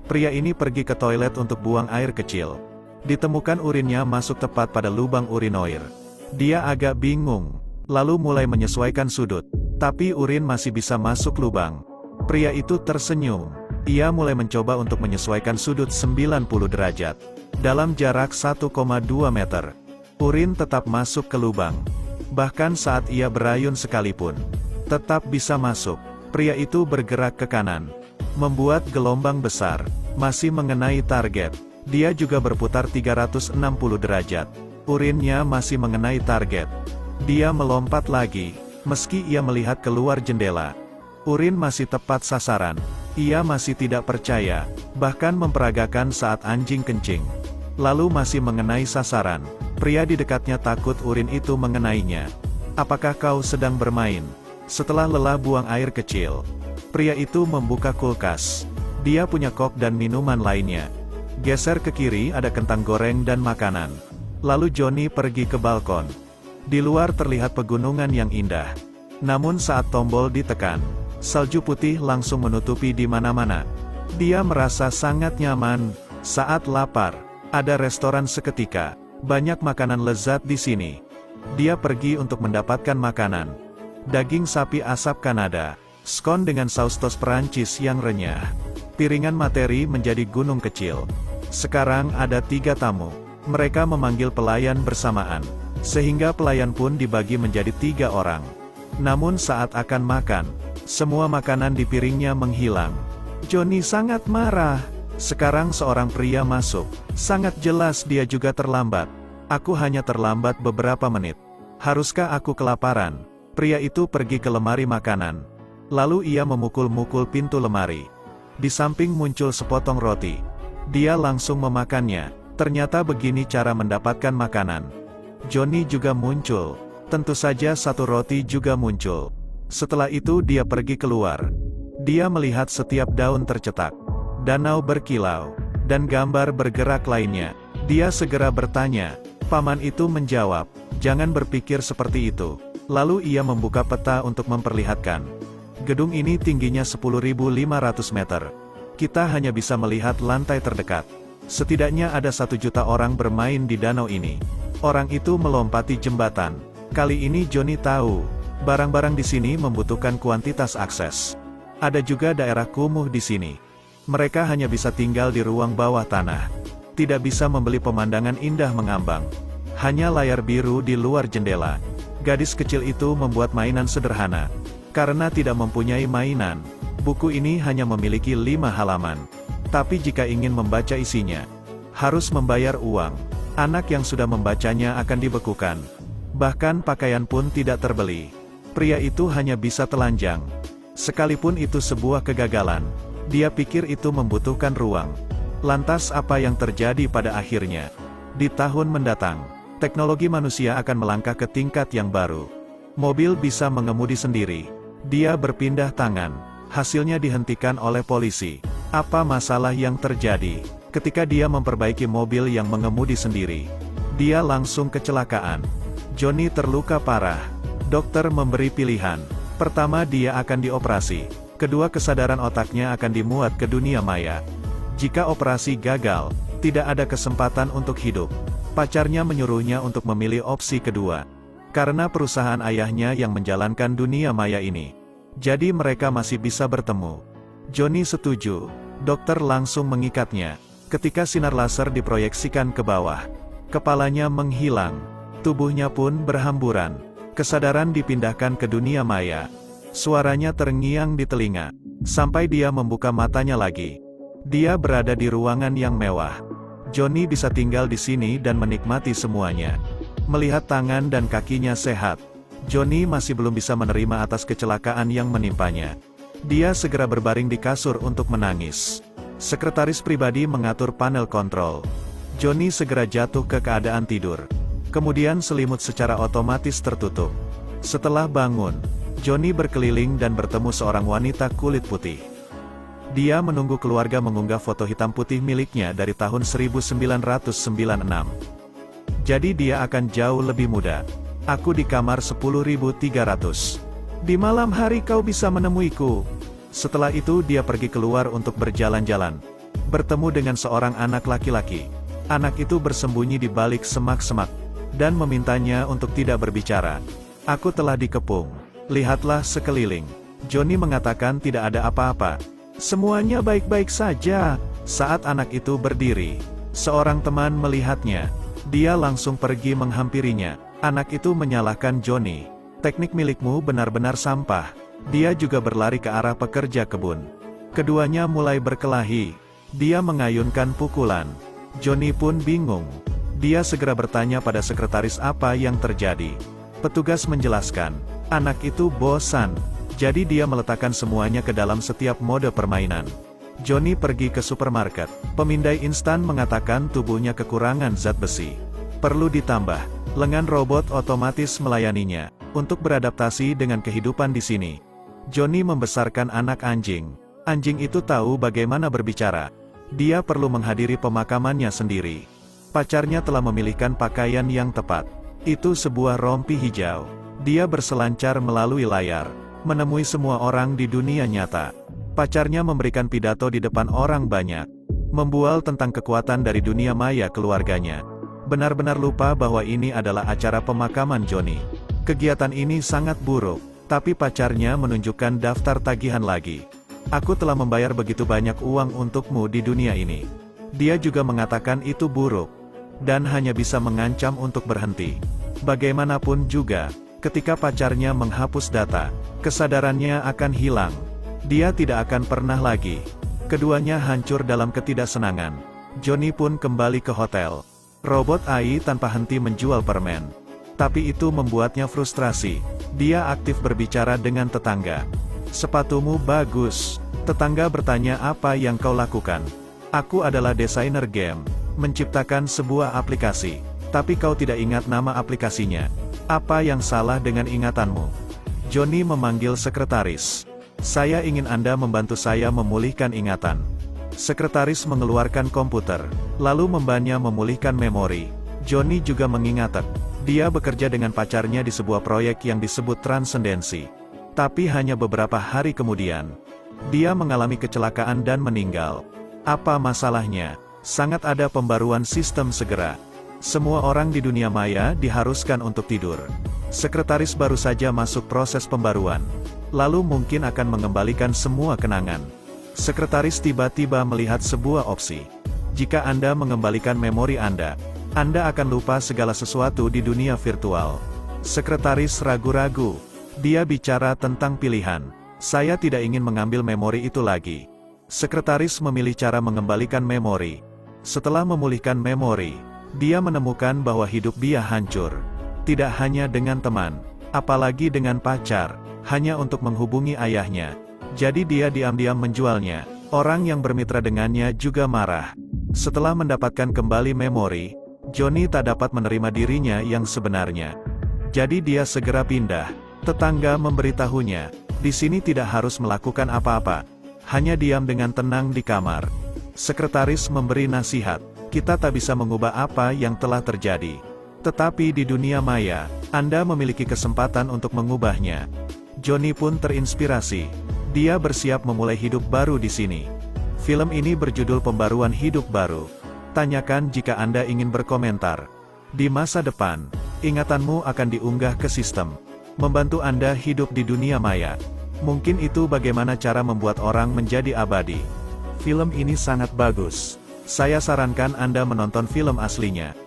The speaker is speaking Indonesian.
Pria ini pergi ke toilet untuk buang air kecil. Ditemukan urinnya masuk tepat pada lubang urinoir. Dia agak bingung, lalu mulai menyesuaikan sudut. Tapi urin masih bisa masuk lubang. Pria itu tersenyum. Ia mulai mencoba untuk menyesuaikan sudut 90 derajat. Dalam jarak 1,2 meter. Urin tetap masuk ke lubang. Bahkan saat ia berayun sekalipun, tetap bisa masuk. Pria itu bergerak ke kanan. Membuat gelombang besar. Masih mengenai target. Dia juga berputar 360 derajat. Urinnya masih mengenai target. Dia melompat lagi. Meski ia melihat keluar jendela. Urin masih tepat sasaran. Ia masih tidak percaya. Bahkan memperagakan saat anjing kencing. Lalu masih mengenai sasaran. Pria di dekatnya takut urin itu mengenainya. Apakah kau sedang bermain? Setelah lelah buang air kecil. Pria itu membuka kulkas. Dia punya kok dan minuman lainnya. Geser ke kiri ada kentang goreng dan makanan. Lalu Johnny pergi ke balkon. Di luar terlihat pegunungan yang indah. Namun saat tombol ditekan, salju putih langsung menutupi di mana-mana. Dia merasa sangat nyaman. Saat lapar, ada restoran seketika. Banyak makanan lezat di sini. Dia pergi untuk mendapatkan makanan. Daging sapi asap Kanada. Skon dengan saus tos Perancis yang renyah. Piringan materi menjadi gunung kecil. Sekarang ada 3 tamu. Mereka memanggil pelayan bersamaan. Sehingga pelayan pun dibagi menjadi 3 orang. Namun saat akan makan, semua makanan di piringnya menghilang. Johnny sangat marah. Sekarang seorang pria masuk. Sangat jelas dia juga terlambat. Aku hanya terlambat beberapa menit. Haruskah aku kelaparan? Pria itu pergi ke lemari makanan. Lalu ia memukul-mukul pintu lemari. Di samping muncul sepotong roti. Dia langsung memakannya. Ternyata begini cara mendapatkan makanan. Johnny juga muncul. Tentu saja satu roti juga muncul. Setelah itu dia pergi keluar. Dia melihat setiap daun tercetak. Danau berkilau. Dan gambar bergerak lainnya. Dia segera bertanya. Paman itu menjawab, jangan berpikir seperti itu. Lalu ia membuka peta untuk memperlihatkan. Gedung ini tingginya 10.500 meter. Kita hanya bisa melihat lantai terdekat. Setidaknya ada 1 juta orang bermain di danau ini. Orang itu melompati jembatan. Kali ini Johnny tahu, barang-barang di sini membutuhkan kuantitas akses. Ada juga daerah kumuh di sini. Mereka hanya bisa tinggal di ruang bawah tanah. Tidak bisa membeli pemandangan indah mengambang. Hanya layar biru di luar jendela. Gadis kecil itu membuat mainan sederhana. Karena tidak mempunyai mainan, buku ini hanya memiliki 5 halaman. Tapi jika ingin membaca isinya, harus membayar uang. Anak yang sudah membacanya akan dibekukan. Bahkan pakaian pun tidak terbeli. Pria itu hanya bisa telanjang. Sekalipun itu sebuah kegagalan, dia pikir itu membutuhkan ruang. Lantas apa yang terjadi pada akhirnya? Di tahun mendatang, teknologi manusia akan melangkah ke tingkat yang baru. Mobil bisa mengemudi sendiri. Dia berpindah tangan. Hasilnya dihentikan oleh polisi. Apa masalah yang terjadi? Ketika dia memperbaiki mobil yang mengemudi sendiri, dia langsung kecelakaan. Johnny terluka parah. Dokter memberi pilihan. Pertama, dia akan dioperasi. Kedua, kesadaran otaknya akan dimuat ke dunia maya. Jika operasi gagal, tidak ada kesempatan untuk hidup. Pacarnya menyuruhnya untuk memilih opsi kedua. Karena perusahaan ayahnya yang menjalankan dunia maya ini. Jadi mereka masih bisa bertemu. Johnny setuju. Dokter langsung mengikatnya. Ketika sinar laser diproyeksikan ke bawah, kepalanya menghilang. Tubuhnya pun berhamburan. Kesadaran dipindahkan ke dunia maya. Suaranya terngiang di telinga. Sampai dia membuka matanya lagi. Dia berada di ruangan yang mewah. Johnny bisa tinggal di sini dan menikmati semuanya. Melihat tangan dan kakinya sehat, Johnny masih belum bisa menerima atas kecelakaan yang menimpanya. Dia segera berbaring di kasur untuk menangis. Sekretaris pribadi mengatur panel kontrol. Johnny segera jatuh ke keadaan tidur. Kemudian selimut secara otomatis tertutup. Setelah bangun, Johnny berkeliling dan bertemu seorang wanita kulit putih. Dia menunggu keluarga mengunggah foto hitam putih miliknya dari tahun 1996. Jadi dia akan jauh lebih muda. Aku di kamar 10.300. Di malam hari kau bisa menemuiku. Setelah itu dia pergi keluar untuk berjalan-jalan. bertemu dengan seorang anak laki-laki. Anak itu bersembunyi di balik semak-semak, dan memintanya untuk tidak berbicara. Aku telah dikepung. Lihatlah sekeliling. Johnny mengatakan tidak ada apa-apa. Semuanya baik-baik saja. Saat anak itu berdiri, seorang teman melihatnya. Dia langsung pergi menghampirinya. Anak itu menyalahkan Johnny. Teknik milikmu benar-benar sampah. Dia juga berlari ke arah pekerja kebun. Keduanya mulai berkelahi. Dia mengayunkan pukulan. Johnny pun bingung. Dia segera bertanya pada sekretaris apa yang terjadi. Petugas menjelaskan, anak itu bosan. Jadi dia meletakkan semuanya ke dalam setiap mode permainan. Johnny pergi ke supermarket. Pemindai instan mengatakan tubuhnya kekurangan zat besi. Perlu ditambah. Lengan robot otomatis melayaninya. Untuk beradaptasi dengan kehidupan di sini. Johnny membesarkan anak anjing. Anjing itu tahu bagaimana berbicara. Dia perlu menghadiri pemakamannya sendiri. Pacarnya telah memilihkan pakaian yang tepat. Itu sebuah rompi hijau. Dia berselancar melalui layar, menemui semua orang di dunia nyata. Pacarnya memberikan pidato di depan orang banyak, membual tentang kekuatan dari dunia maya keluarganya. Benar-benar lupa bahwa ini adalah acara pemakaman Johnny. Kegiatan ini sangat buruk, tapi pacarnya menunjukkan daftar tagihan lagi. Aku telah membayar begitu banyak uang untukmu di dunia ini. Dia juga mengatakan itu buruk, dan hanya bisa mengancam untuk berhenti. Bagaimanapun juga, ketika pacarnya menghapus data, kesadarannya akan hilang. Dia tidak akan pernah lagi. Keduanya hancur dalam ketidaksenangan. Johnny pun kembali ke hotel. Robot AI tanpa henti menjual permen. Tapi itu membuatnya frustrasi. Dia aktif berbicara dengan tetangga. Sepatumu bagus. Tetangga bertanya apa yang kau lakukan. Aku adalah desainer game. Menciptakan sebuah aplikasi. Tapi kau tidak ingat nama aplikasinya. Apa yang salah dengan ingatanmu? Johnny memanggil sekretaris. Saya ingin Anda membantu saya memulihkan ingatan. Sekretaris mengeluarkan komputer, lalu membannya memulihkan memori. Johnny juga mengingat. Dia bekerja dengan pacarnya di sebuah proyek yang disebut transendensi. Tapi hanya beberapa hari kemudian, dia mengalami kecelakaan dan meninggal. Apa masalahnya? Sangat ada pembaruan sistem segera. Semua orang di dunia maya diharuskan untuk tidur. Sekretaris baru saja masuk proses pembaruan. Lalu mungkin akan mengembalikan semua kenangan. Sekretaris tiba-tiba melihat sebuah opsi. Jika Anda mengembalikan memori Anda akan lupa segala sesuatu di dunia virtual. Sekretaris ragu-ragu. Dia bicara tentang pilihan. Saya tidak ingin mengambil memori itu lagi. Sekretaris memilih cara mengembalikan memori. Setelah memulihkan memori, dia menemukan bahwa hidup dia hancur. Tidak hanya dengan teman, apalagi dengan pacar, hanya untuk menghubungi ayahnya. Jadi dia diam-diam menjualnya. Orang yang bermitra dengannya juga marah. Setelah mendapatkan kembali memori, Johnny tak dapat menerima dirinya yang sebenarnya. Jadi dia segera pindah. Tetangga memberitahunya, di sini tidak harus melakukan apa-apa. Hanya diam dengan tenang di kamar. Sekretaris memberi nasihat, kita tak bisa mengubah apa yang telah terjadi. Tetapi di dunia maya, Anda memiliki kesempatan untuk mengubahnya. Johnny pun terinspirasi. Dia bersiap memulai hidup baru di sini. Film ini berjudul Pembaruan Hidup Baru. Tanyakan jika Anda ingin berkomentar. Di masa depan, ingatanmu akan diunggah ke sistem, membantu Anda hidup di dunia maya. Mungkin itu bagaimana cara membuat orang menjadi abadi. Film ini sangat bagus. Saya sarankan Anda menonton film aslinya.